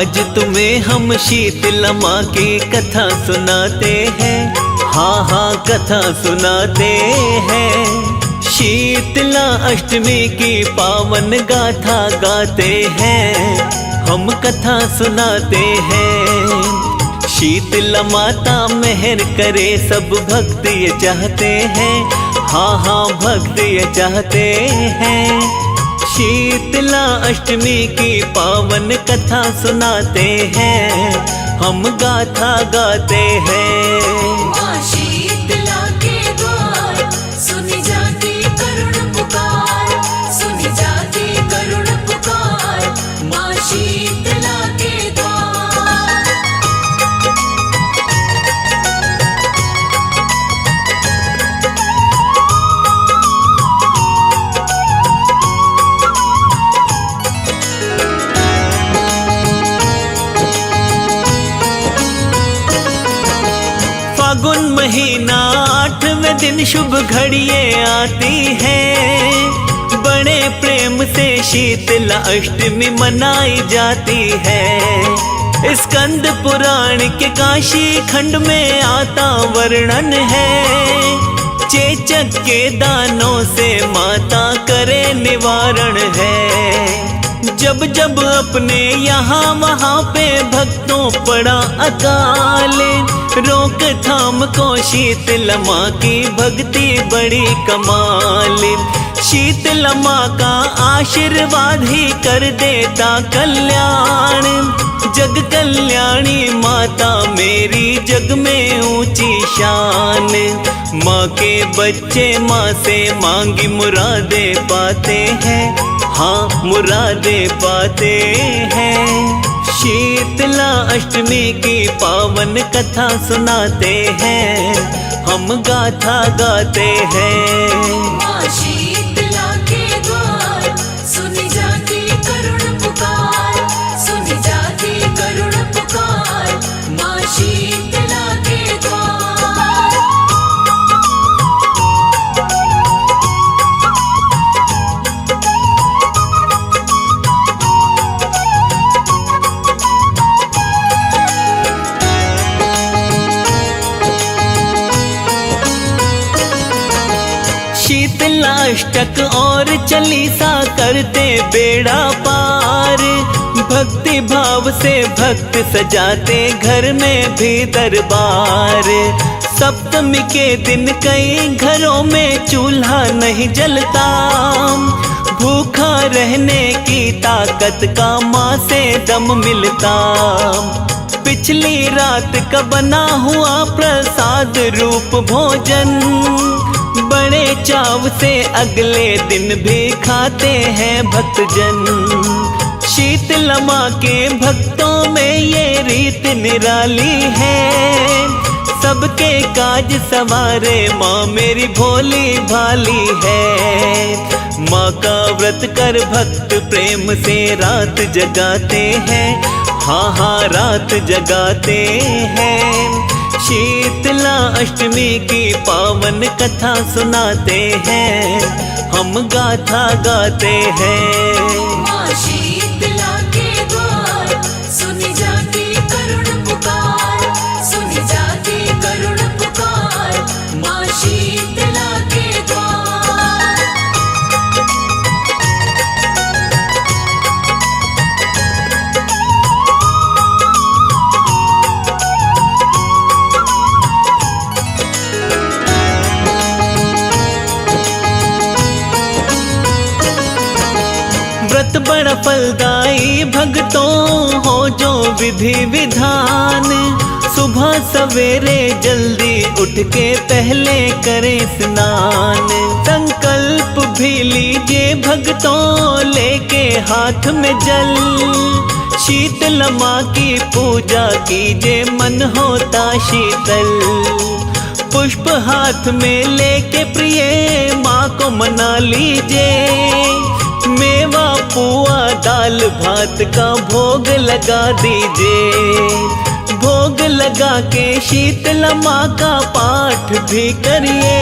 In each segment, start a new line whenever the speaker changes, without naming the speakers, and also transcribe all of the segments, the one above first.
आज तुम्हें हम शीतला माँ की कथा सुनाते हैं। हाँ हाँ कथा सुनाते हैं। शीतला अष्टमी की पावन गाथा गाते हैं, हम कथा सुनाते हैं। शीतला माता मेहर करे सब भक्त ये चाहते हैं। हाँ हाँ भक्त ये चाहते हैं। शीतला अष्टमी की पावन कथा सुनाते हैं, हम गाथा गाते हैं।
माँ शीतला के द्वार सुनी जाती करुण पुकार, सुनी जाती करुण पुकार, माँ शीतला के द्वार।
फागुन महीना 8वें दिन शुभ घड़िये आती है। बड़े प्रेम से शीतला अष्टमी मनाई जाती है। स्कंद पुराण के काशी खंड में आता वर्णन है। चेचक के दानों से माता करे निवारण है। जब जब अपने यहाँ वहाँ पे भक्तों पड़ा अकाल, रोक थाम को शीतला माँ की भक्ति बड़ी कमाल। शीतला माँ का आशीर्वाद ही कर देता कल्याण। जग कल्याणी माता मेरी जग में ऊंची शान। माँ के बच्चे माँ से मांगी मुरादे पाते हैं। हाँ मुरादे पाते हैं। शीतला अष्टमी की पावन कथा सुनाते हैं, हम गाथा गाते हैं।
माँ शीतला के द्वार सुनी जाती करुण पुकार, सुनी जाती करुण पुकार, माँ शीतला के द्वार।
शीतला अष्टक और चालीसा करते बेड़ा पार। भक्ति भाव से भक्त सजाते घर में भी दरबार। सप्तमी के दिन कई घरों में चूल्हा नहीं जलता। भूखा रहने की ताकत का माँ से दम मिलता। पिछली रात का बना हुआ प्रसाद रूप भोजन बड़े चाव से अगले दिन भी खाते हैं भक्तजन। शीतला माँ के भक्तों में ये रीत निराली है। सबके काज सवारे माँ मेरी भोली भाली है। माँ का व्रत कर भक्त प्रेम से रात जगाते हैं। हाँ हाँ रात जगाते हैं। शीतला अष्टमी की पावन कथा सुनाते हैं, हम गाथा गाते हैं।
माँ शीतला के द्वार सुनी जाती करुण पुकार, सुनी जाती करुण पुकार, माँ शीतला के द्वार।
व्रत बड़ा फलदायी भक्तों हो जो विधि विधान। सुबह सवेरे जल्दी उठ के पहले करे स्नान। संकल्प भी लीजिए भक्तों लेके हाथ में जल। शीतला माँ की पूजा कीजिए मन होता शीतल। पुष्प हाथ में लेके प्रिय माँ को मना लीजिए। मेवा पुआ दाल भात का भोग लगा दीजिए। भोग लगा के शीतला माँ का पाठ भी करिए।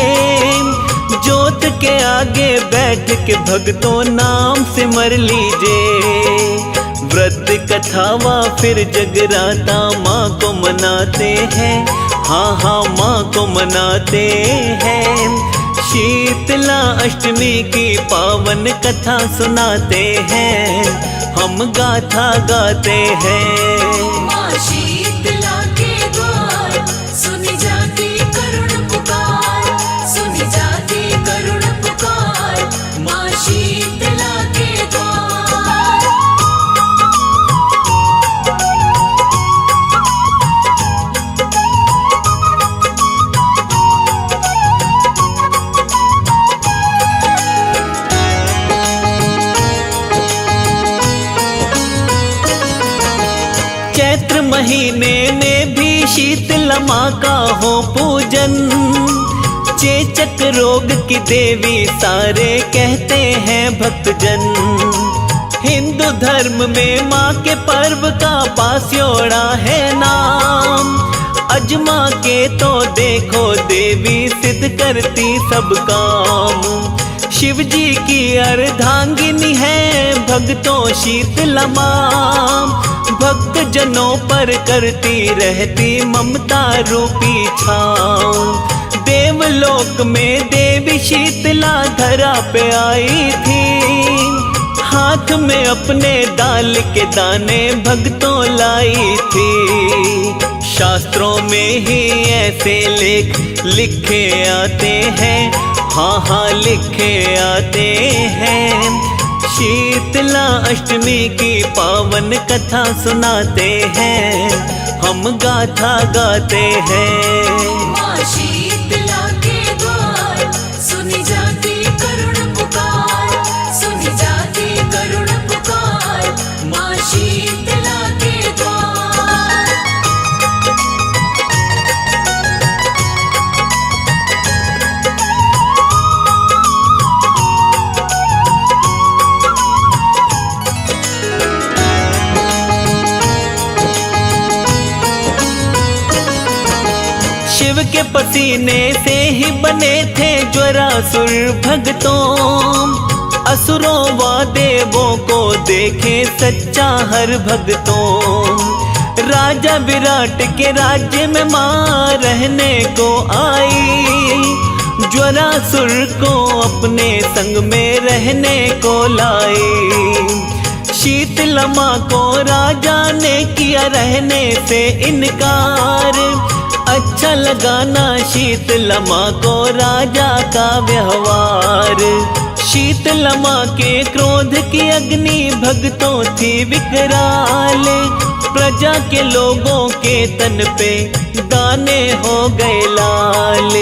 जोत के आगे बैठ के भक्तों नाम सिमर लीजिए। व्रत कथावा फिर जगराता माँ को मनाते हैं, हाँ हाँ माँ को मनाते हैं। शीतला अष्टमी की पावन कथा सुनाते हैं, हम गाथा गाते हैं।
माँ शीतला के द्वार सुनी जाती करुण पुकार, सुनी जाती करुण पुकार, माँ शीतला के द्वार।
चैत्र महीने में भी शीतला माँ का हो पूजन, चेचक रोग की देवी सारे कहते हैं भक्तजन। हिंदू धर्म में माँ के पर्व का बास्योड़ा है नाम, अजमा के तो देखो देवी सिद्ध करती सब काम। शिव जी की अर्धांगिनी है भक्तों शीतला माँ, भक्त जनों पर करती रहती ममता रूपी छाँव। देवलोक में देवी शीतला धरा पे आई थी, हाथ में अपने दाल के दाने भक्तों लाई थी। शास्त्रों में ही ऐसे लेख लिखे आते हैं, हाँ हाँ लिखे आते हैं। शीतला अष्टमी की पावन कथा सुनाते हैं, हम गाथा गाते हैं।
माँ शीतला के द्वार सुनी जाती करुण पुकार, सुनी जाती करुण पुकार, माँ शीतला के द्वार।
शिव के पसीने से ही बने थे ज्वरासुर भक्तों, असुरों व देवों को देखे सच्चा हर भक्तों। राजा विराट के राज्य में माँ रहने को आई, ज्वरासुर को अपने संग में रहने को लाई। शीतला माँ को राजा ने किया रहने से इनकार, अच्छा लगाना शीतला माँ को राजा का व्यवहार। शीतला माँ के क्रोध की अग्नि भक्तों थी विकराल, प्रजा के लोगों के तन पे दाने हो गए लाल।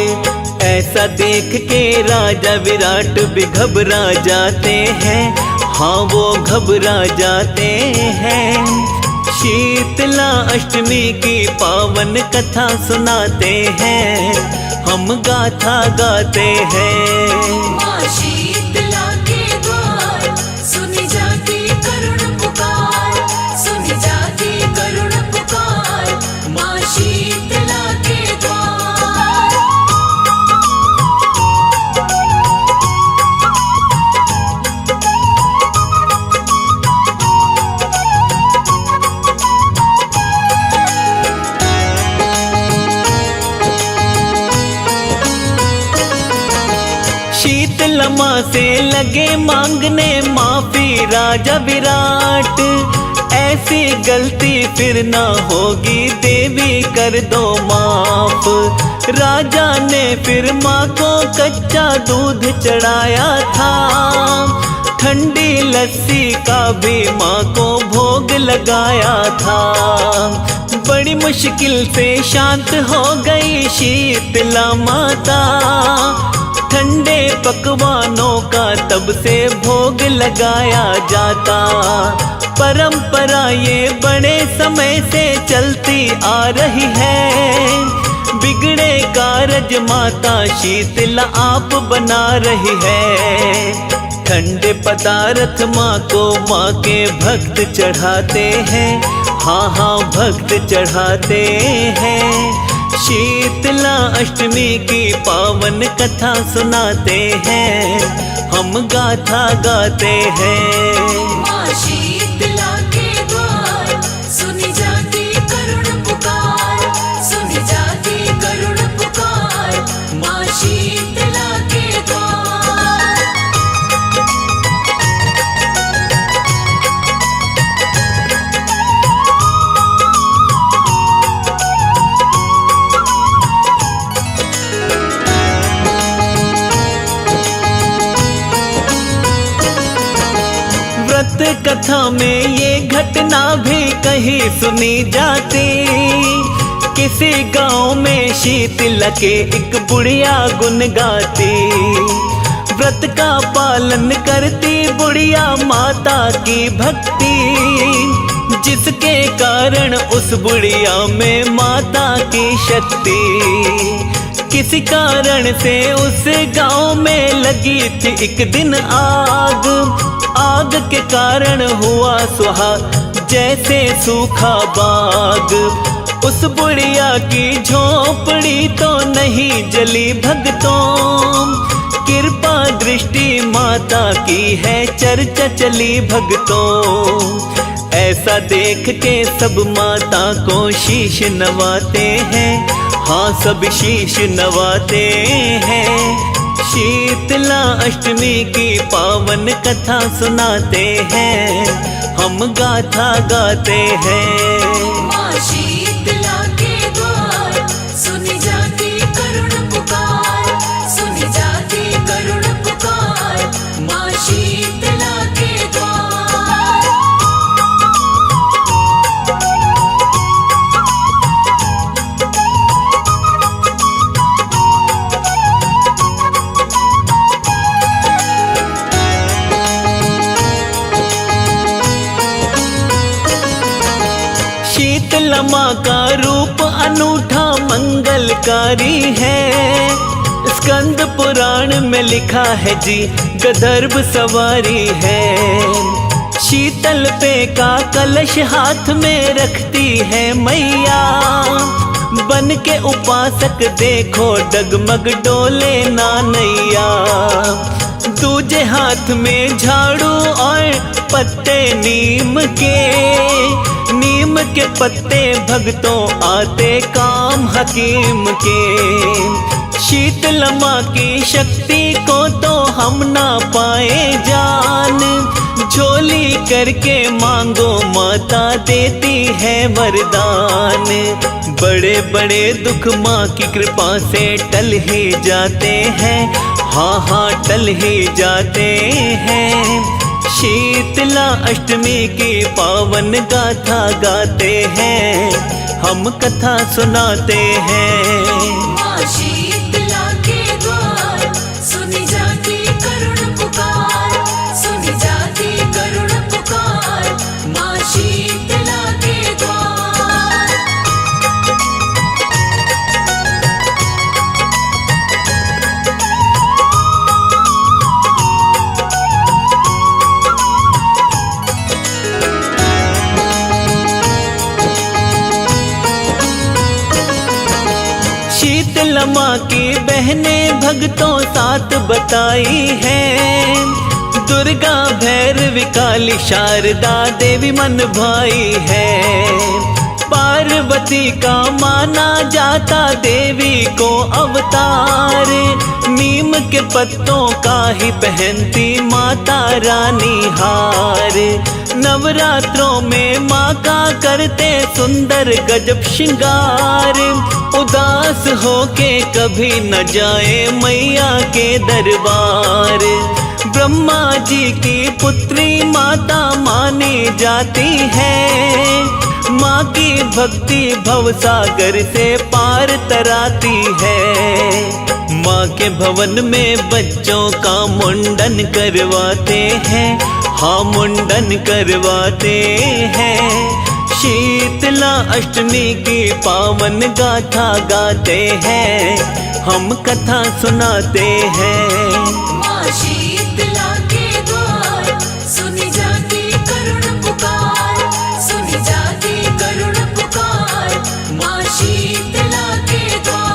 ऐसा देख के राजा विराट भी घबरा जाते हैं, हाँ वो घबरा जाते हैं। शीतला अष्टमी की पावन कथा सुनाते हैं, हम गाथा गाते हैं।
माँ शीतला के द्वार सुनी जाती करुण पुकार, सुनी जाती करुण पुकार, माँ शीतला के द्वार।
शीतला माँ से लगे मांगने माफी राजा विराट, ऐसी गलती फिर ना होगी देवी कर दो माफ। राजा ने फिर माँ को कच्चा दूध चढ़ाया था, ठंडी लस्सी का भी माँ को भोग लगाया था। बड़ी मुश्किल से शांत हो गई शीतला माता, ठंडे पकवानों का तब से भोग लगाया जाता। परंपरा ये बड़े समय से चलती आ रही है, बिगड़े कारज माता शीतला आप बना रही है। ठंडे पदार्थ माँ को माँ के भक्त चढ़ाते हैं, हाँ हाँ भक्त चढ़ाते हैं। शीतला अष्टमी की पावन कथा सुनाते हैं, हम गाथा गाते हैं।
माँ शीतला के
कथा में ये घटना भी कहीं सुनी जाती। किसी गांव में शीतला के एक बुढ़िया गुन गाती। व्रत का पालन करती बुढ़िया माता की भक्ति, जिसके कारण उस बुढ़िया में माता की शक्ति। किसी कारण से उस गांव में लगी थी एक दिन आग। आग के कारण हुआ सुहा जैसे सूखा बाग। उस बुढ़िया की झोपड़ी तो नहीं जली भक्तों, कृपा दृष्टि माता की है चर्चा चली भक्तों। ऐसा देख के सब माता को शीश नवाते हैं, हाँ सब शीश नवाते हैं। शीतला अष्टमी की पावन कथा सुनाते हैं, हम गाथा गाते हैं।
माँ शीतला के द्वार सुनी जाती करुण पुकार, सुनी जाती करुण पुकार, माँ शीतला के द्वार।
शीतला माँ का रूप अनूठा मंगलकारी है। स्कंद पुराण में लिखा है जी गंधर्व सवारी है। शीतल पे का कलश हाथ में रखती है मैया, बन के उपासक देखो डगमग डोले नानैया। दूजे हाथ में झाड़ू और पत्ते नीम के पत्ते भक्तों आते काम हकीम के। शीतला माँ की शक्ति को तो हम ना पाए जान, झोली करके मांगो माता देती है वरदान। बड़े बड़े दुख माँ की कृपा से टल ही जाते हैं, हाँ हाँ टल ही जाते हैं। शीतला अष्टमी की पावन गाथा गाते हैं, हम कथा सुनाते हैं।
माँ शीतला के द्वार सुनी जाती करुण पुकार, सुनी जाती करुण पुकार, माँ शीतला के द्वार।
शीतला माँ की बहनें भक्तों साथ बताई हैं, दुर्गा भैरवी काली शारदा देवी मन भाई है। पार्वती का माना जाता देवी को अवतार, नीम के पत्तों का ही पहनती माता रानी हार। नवरात्रों में माँ का करते सुंदर गजब श्रृंगार, उदास होके कभी न जाए मैया के दरबार। ब्रह्मा जी की पुत्री माता मानी जाती है, माँ की भक्ति भवसागर से पार तराती है। माँ के भवन में बच्चों का मुंडन करवाते हैं, हाँ मुंडन करवाते हैं। शीतला अष्टमी की पावन गाथा गाते हैं, हम कथा सुनाते हैं।
माँ शीतला के द्वार सुनी जाती करुण पुकार, सुनी जाती करुण पुकार, माँ शीतला के द्वार।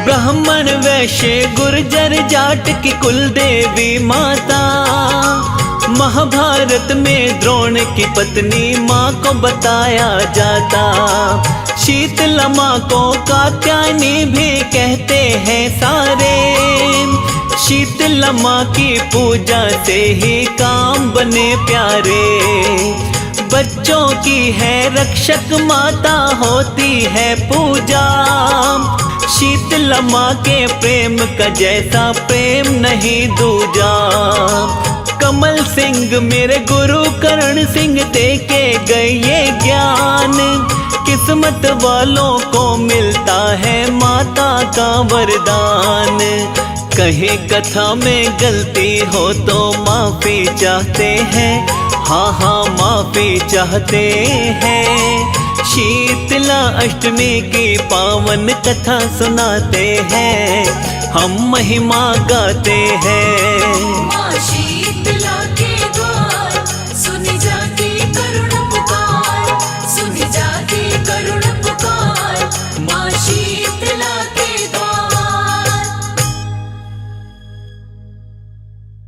ब्राह्मण वैश्य गुर्जर जाट की कुल देवी माता, महाभारत में द्रोण की पत्नी माँ को बताया जाता। शीतला माँ को कात्यायनी भी कहते हैं सारे, शीतला माँ की पूजा से ही काम बने प्यारे। बच्चों की है रक्षक माता, होती है पूजा। शीतला माँ के प्रेम का जैसा प्रेम नहीं दूजा। कमल सिंह मेरे गुरु करण सिंह दे के गए ये ज्ञान। किस्मत वालों को मिलता है माता का वरदान। कहीं कथा में गलती हो तो माफी चाहते हैं, हाँ हाँ माफी चाहते हैं। शीतला अष्टमी की पावन कथा सुनाते हैं, हम महिमा गाते हैं।
माँ